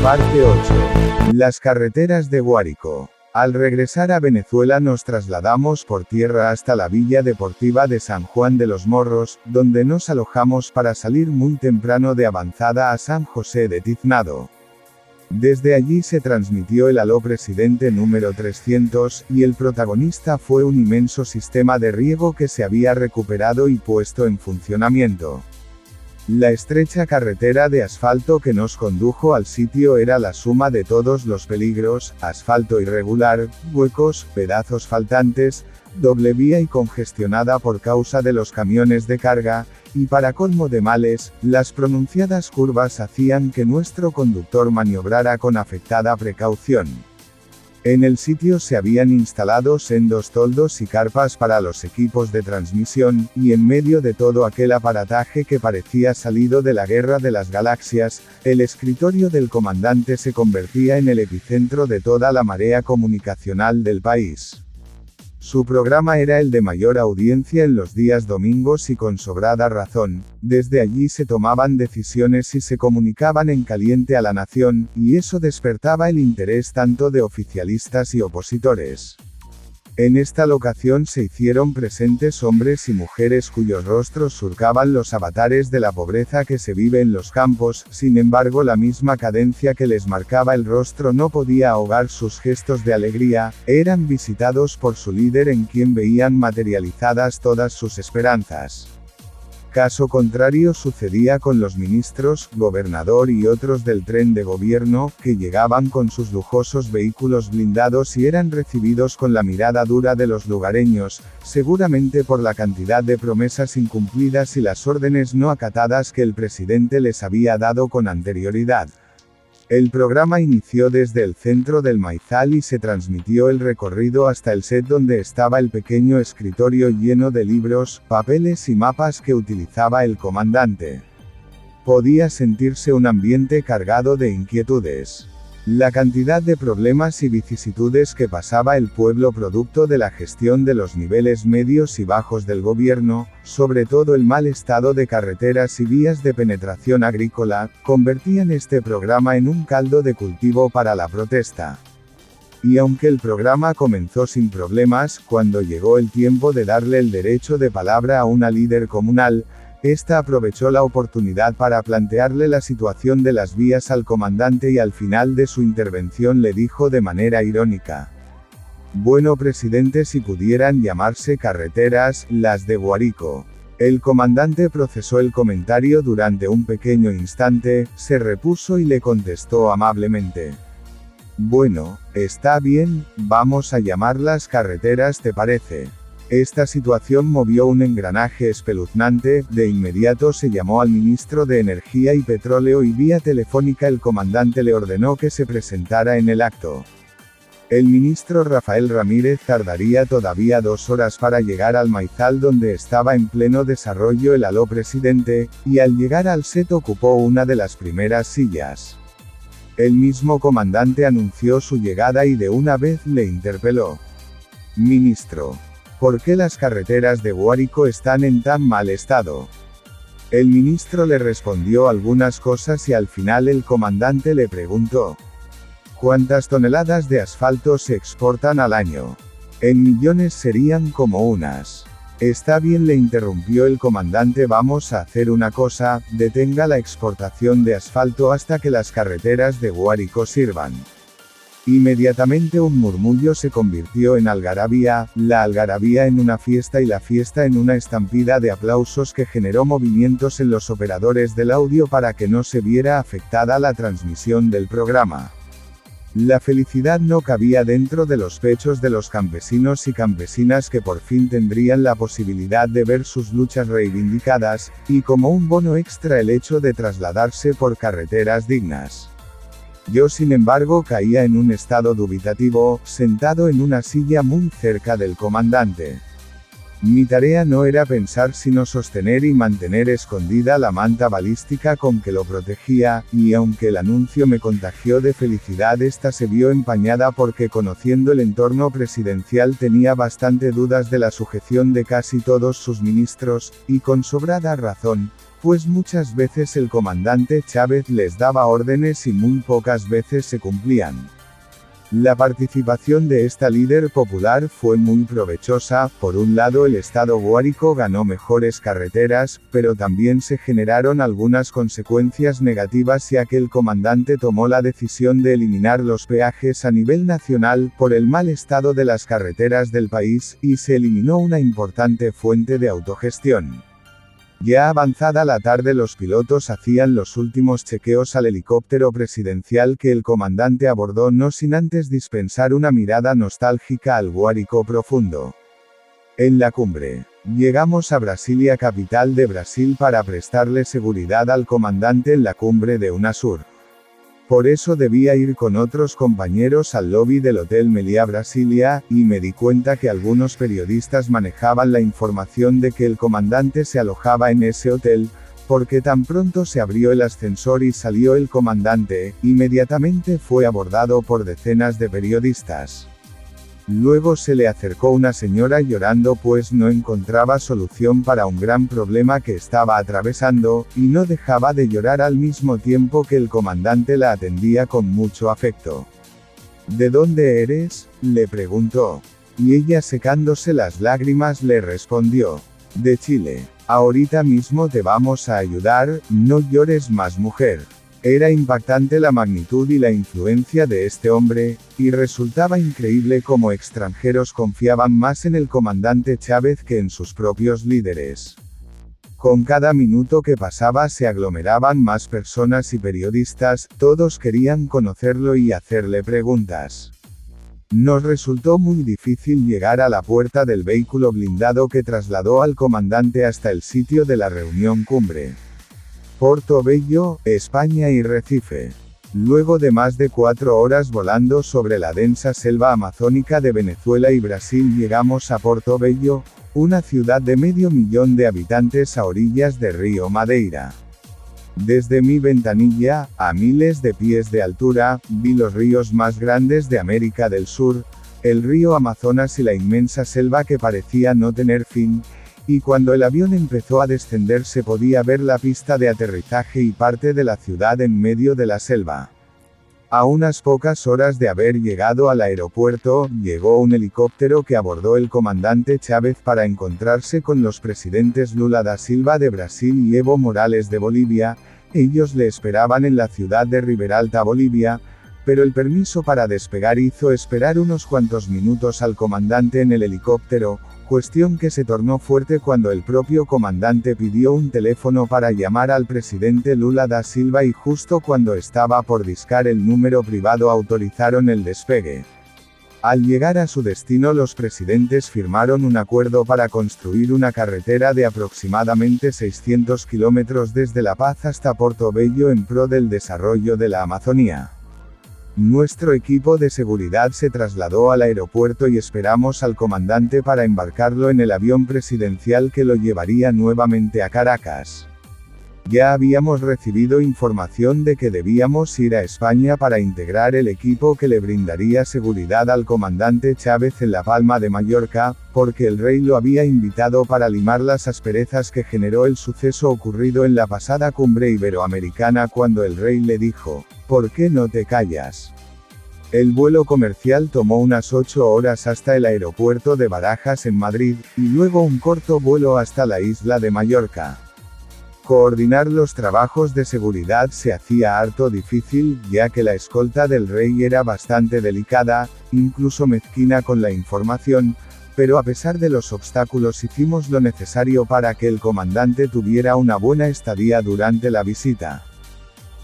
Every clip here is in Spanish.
Parte 8. Las carreteras de Guárico. Al regresar a Venezuela nos trasladamos por tierra hasta la Villa Deportiva de San Juan de los Morros, donde nos alojamos para salir muy temprano de avanzada a San José de Tiznado. Desde allí se transmitió el Aló Presidente número 300, y el protagonista fue un inmenso sistema de riego que se había recuperado y puesto en funcionamiento. La estrecha carretera de asfalto que nos condujo al sitio era la suma de todos los peligros: asfalto irregular, huecos, pedazos faltantes, doble vía y congestionada por causa de los camiones de carga, y para colmo de males, las pronunciadas curvas hacían que nuestro conductor maniobrara con afectada precaución. En el sitio se habían instalado sendos toldos y carpas para los equipos de transmisión, y en medio de todo aquel aparataje que parecía salido de la Guerra de las Galaxias, el escritorio del comandante se convertía en el epicentro de toda la marea comunicacional del país. Su programa era el de mayor audiencia en los días domingos y con sobrada razón. Desde allí se tomaban decisiones y se comunicaban en caliente a la nación, y eso despertaba el interés tanto de oficialistas y opositores. En esta locación se hicieron presentes hombres y mujeres cuyos rostros surcaban los avatares de la pobreza que se vive en los campos. Sin embargo, la misma cadencia que les marcaba el rostro no podía ahogar sus gestos de alegría. Eran visitados por su líder, en quien veían materializadas todas sus esperanzas. Caso contrario sucedía con los ministros, gobernador y otros del tren de gobierno, que llegaban con sus lujosos vehículos blindados y eran recibidos con la mirada dura de los lugareños, seguramente por la cantidad de promesas incumplidas y las órdenes no acatadas que el presidente les había dado con anterioridad. El programa inició desde el centro del Maizal y se transmitió el recorrido hasta el set donde estaba el pequeño escritorio lleno de libros, papeles y mapas que utilizaba el comandante. Podía sentirse un ambiente cargado de inquietudes. La cantidad de problemas y vicisitudes que pasaba el pueblo producto de la gestión de los niveles medios y bajos del gobierno, sobre todo el mal estado de carreteras y vías de penetración agrícola, convertían este programa en un caldo de cultivo para la protesta. Y aunque el programa comenzó sin problemas, cuando llegó el tiempo de darle el derecho de palabra a una líder comunal, esta aprovechó la oportunidad para plantearle la situación de las vías al comandante y al final de su intervención le dijo de manera irónica: «Bueno, presidente, si pudieran llamarse carreteras, las de Guárico». El comandante procesó el comentario durante un pequeño instante, se repuso y le contestó amablemente: «Bueno, está bien, vamos a llamarlas carreteras, ¿te parece?». Esta situación movió un engranaje espeluznante. De inmediato se llamó al ministro de Energía y Petróleo y vía telefónica el comandante le ordenó que se presentara en el acto. El ministro Rafael Ramírez tardaría todavía 2 horas para llegar al Maizal, donde estaba en pleno desarrollo el Aló Presidente, y al llegar al set ocupó una de las primeras sillas. El mismo comandante anunció su llegada y de una vez le interpeló: «Ministro, ¿por qué las carreteras de Guárico están en tan mal estado?». El ministro le respondió algunas cosas y al final el comandante le preguntó: «¿Cuántas toneladas de asfalto se exportan al año?». «En millones serían como unas». «Está bien», le interrumpió el comandante, «vamos a hacer una cosa, detenga la exportación de asfalto hasta que las carreteras de Guárico sirvan». Inmediatamente un murmullo se convirtió en algarabía, la algarabía en una fiesta y la fiesta en una estampida de aplausos que generó movimientos en los operadores del audio para que no se viera afectada la transmisión del programa. La felicidad no cabía dentro de los pechos de los campesinos y campesinas que por fin tendrían la posibilidad de ver sus luchas reivindicadas, y como un bono extra el hecho de trasladarse por carreteras dignas. Yo sin embargo caía en un estado dubitativo, sentado en una silla muy cerca del comandante. Mi tarea no era pensar sino sostener y mantener escondida la manta balística con que lo protegía, y aunque el anuncio me contagió de felicidad, esta se vio empañada porque conociendo el entorno presidencial tenía bastante dudas de la sujeción de casi todos sus ministros, y con sobrada razón, pues muchas veces el comandante Chávez les daba órdenes y muy pocas veces se cumplían. La participación de esta líder popular fue muy provechosa. Por un lado, el estado Guárico ganó mejores carreteras, pero también se generaron algunas consecuencias negativas ya que el comandante tomó la decisión de eliminar los peajes a nivel nacional por el mal estado de las carreteras del país, y se eliminó una importante fuente de autogestión. Ya avanzada la tarde, los pilotos hacían los últimos chequeos al helicóptero presidencial que el comandante abordó, no sin antes dispensar una mirada nostálgica al Guárico profundo. En la cumbre, llegamos a Brasilia, capital de Brasil, para prestarle seguridad al comandante en la cumbre de UNASUR. Por eso debía ir con otros compañeros al lobby del Hotel Meliá Brasilia, y me di cuenta que algunos periodistas manejaban la información de que el comandante se alojaba en ese hotel, porque tan pronto se abrió el ascensor y salió el comandante, inmediatamente fue abordado por decenas de periodistas. Luego se le acercó una señora llorando pues no encontraba solución para un gran problema que estaba atravesando, y no dejaba de llorar al mismo tiempo que el comandante la atendía con mucho afecto. ¿De dónde eres?, le preguntó. Y ella, secándose las lágrimas, le respondió: de Chile. Ahorita mismo te vamos a ayudar, no llores más, mujer. Era impactante la magnitud y la influencia de este hombre, y resultaba increíble cómo extranjeros confiaban más en el comandante Chávez que en sus propios líderes. Con cada minuto que pasaba se aglomeraban más personas y periodistas, todos querían conocerlo y hacerle preguntas. Nos resultó muy difícil llegar a la puerta del vehículo blindado que trasladó al comandante hasta el sitio de la reunión cumbre. Porto Bello, España y Recife. Luego de más de 4 horas volando sobre la densa selva amazónica de Venezuela y Brasil, llegamos a Porto Bello, una ciudad de 500.000 de habitantes a orillas del río Madeira. Desde mi ventanilla, a miles de pies de altura, vi los ríos más grandes de América del Sur, el río Amazonas y la inmensa selva que parecía no tener fin. Y cuando el avión empezó a descender se podía ver la pista de aterrizaje y parte de la ciudad en medio de la selva. A unas pocas horas de haber llegado al aeropuerto, llegó un helicóptero que abordó el comandante Chávez para encontrarse con los presidentes Lula da Silva de Brasil y Evo Morales de Bolivia. Ellos le esperaban en la ciudad de Riberalta, Bolivia, pero el permiso para despegar hizo esperar unos cuantos minutos al comandante en el helicóptero, cuestión que se tornó fuerte cuando el propio comandante pidió un teléfono para llamar al presidente Lula da Silva y justo cuando estaba por discar el número privado autorizaron el despegue. Al llegar a su destino, los presidentes firmaron un acuerdo para construir una carretera de aproximadamente 600 kilómetros desde La Paz hasta Porto Bello en pro del desarrollo de la Amazonía. Nuestro equipo de seguridad se trasladó al aeropuerto y esperamos al comandante para embarcarlo en el avión presidencial que lo llevaría nuevamente a Caracas. Ya habíamos recibido información de que debíamos ir a España para integrar el equipo que le brindaría seguridad al comandante Chávez en la Palma de Mallorca, porque el rey lo había invitado para limar las asperezas que generó el suceso ocurrido en la pasada cumbre iberoamericana cuando el rey le dijo: ¿por qué no te callas? El vuelo comercial tomó unas 8 horas hasta el aeropuerto de Barajas en Madrid, y luego un corto vuelo hasta la isla de Mallorca. Coordinar los trabajos de seguridad se hacía harto difícil, ya que la escolta del rey era bastante delicada, incluso mezquina con la información, pero a pesar de los obstáculos hicimos lo necesario para que el comandante tuviera una buena estadía durante la visita.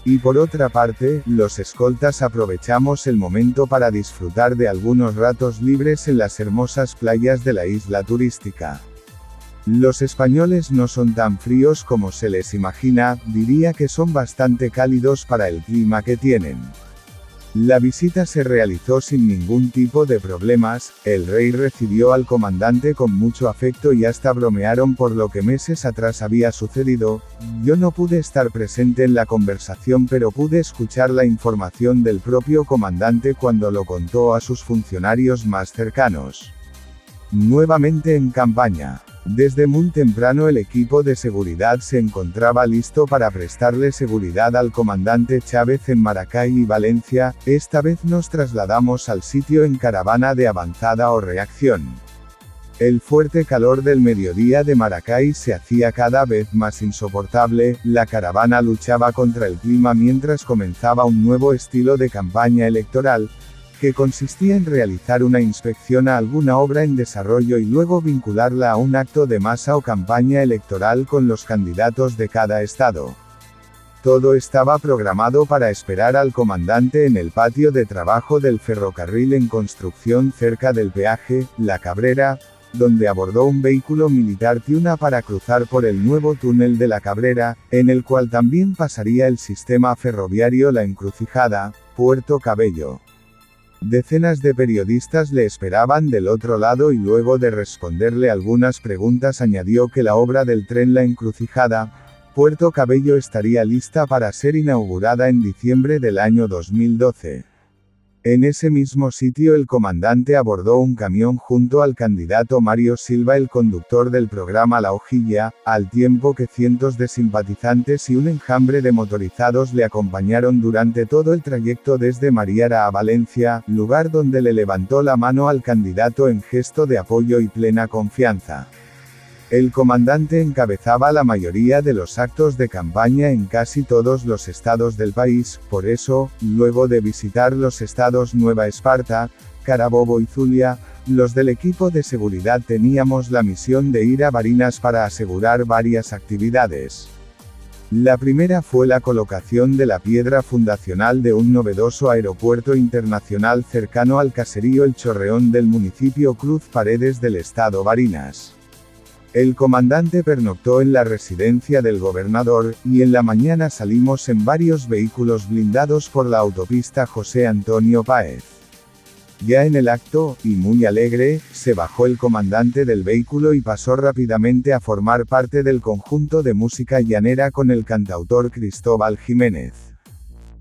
Y por otra parte, los escoltas aprovechamos el momento para disfrutar de algunos ratos libres en las hermosas playas de la isla turística. Los españoles no son tan fríos como se les imagina, diría que son bastante cálidos para el clima que tienen. La visita se realizó sin ningún tipo de problemas, el rey recibió al comandante con mucho afecto y hasta bromearon por lo que meses atrás había sucedido. Yo no pude estar presente en la conversación, pero pude escuchar la información del propio comandante cuando lo contó a sus funcionarios más cercanos. Nuevamente en campaña. Desde muy temprano el equipo de seguridad se encontraba listo para prestarle seguridad al comandante Chávez en Maracay y Valencia. Esta vez nos trasladamos al sitio en caravana de avanzada o reacción. El fuerte calor del mediodía de Maracay se hacía cada vez más insoportable, la caravana luchaba contra el clima mientras comenzaba un nuevo estilo de campaña electoral, que consistía en realizar una inspección a alguna obra en desarrollo y luego vincularla a un acto de masa o campaña electoral con los candidatos de cada estado. Todo estaba programado para esperar al comandante en el patio de trabajo del ferrocarril en construcción cerca del peaje, La Cabrera, donde abordó un vehículo militar Tiuna para cruzar por el nuevo túnel de La Cabrera, en el cual también pasaría el sistema ferroviario La Encrucijada, Puerto Cabello. Decenas de periodistas le esperaban del otro lado y luego de responderle algunas preguntas añadió que la obra del tren La Encrucijada, Puerto Cabello estaría lista para ser inaugurada en diciembre del año 2012. En ese mismo sitio el comandante abordó un camión junto al candidato Mario Silva, el conductor del programa La Hojilla, al tiempo que cientos de simpatizantes y un enjambre de motorizados le acompañaron durante todo el trayecto desde Mariara a Valencia, lugar donde le levantó la mano al candidato en gesto de apoyo y plena confianza. El comandante encabezaba la mayoría de los actos de campaña en casi todos los estados del país, por eso, luego de visitar los estados Nueva Esparta, Carabobo y Zulia, los del equipo de seguridad teníamos la misión de ir a Barinas para asegurar varias actividades. La primera fue la colocación de la piedra fundacional de un novedoso aeropuerto internacional cercano al caserío El Chorreón del municipio Cruz Paredes del estado Barinas. El comandante pernoctó en la residencia del gobernador, y en la mañana salimos en varios vehículos blindados por la autopista José Antonio Páez. Ya en el acto, y muy alegre, se bajó el comandante del vehículo y pasó rápidamente a formar parte del conjunto de música llanera con el cantautor Cristóbal Jiménez.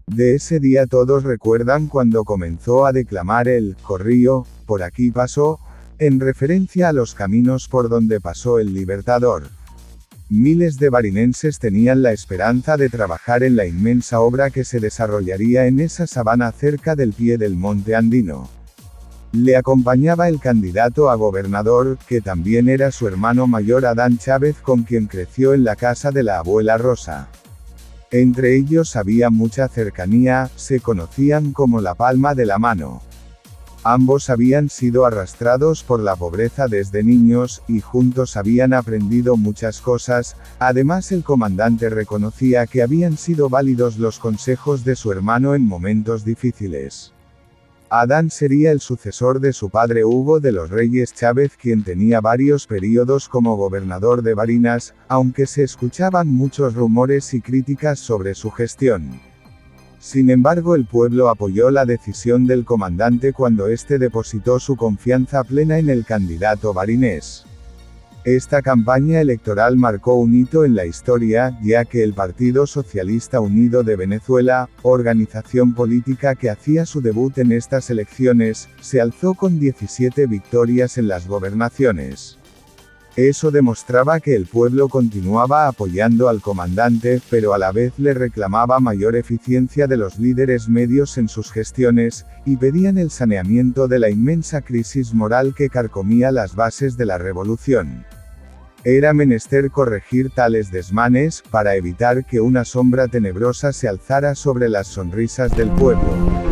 De ese día todos recuerdan cuando comenzó a declamar el corrío, por aquí pasó, en referencia a los caminos por donde pasó el Libertador. Miles de barinenses tenían la esperanza de trabajar en la inmensa obra que se desarrollaría en esa sabana cerca del pie del monte andino. Le acompañaba el candidato a gobernador, que también era su hermano mayor Adán Chávez, con quien creció en la casa de la abuela Rosa. Entre ellos había mucha cercanía, se conocían como la palma de la mano. Ambos habían sido arrastrados por la pobreza desde niños, y juntos habían aprendido muchas cosas. Además el comandante reconocía que habían sido válidos los consejos de su hermano en momentos difíciles. Adán sería el sucesor de su padre Hugo de los Reyes Chávez, quien tenía varios periodos como gobernador de Barinas, aunque se escuchaban muchos rumores y críticas sobre su gestión. Sin embargo, el pueblo apoyó la decisión del comandante cuando éste depositó su confianza plena en el candidato barinés. Esta campaña electoral marcó un hito en la historia, ya que el Partido Socialista Unido de Venezuela, organización política que hacía su debut en estas elecciones, se alzó con 17 victorias en las gobernaciones. Eso demostraba que el pueblo continuaba apoyando al comandante, pero a la vez le reclamaba mayor eficiencia de los líderes medios en sus gestiones, y pedían el saneamiento de la inmensa crisis moral que carcomía las bases de la revolución. Era menester corregir tales desmanes, para evitar que una sombra tenebrosa se alzara sobre las sonrisas del pueblo.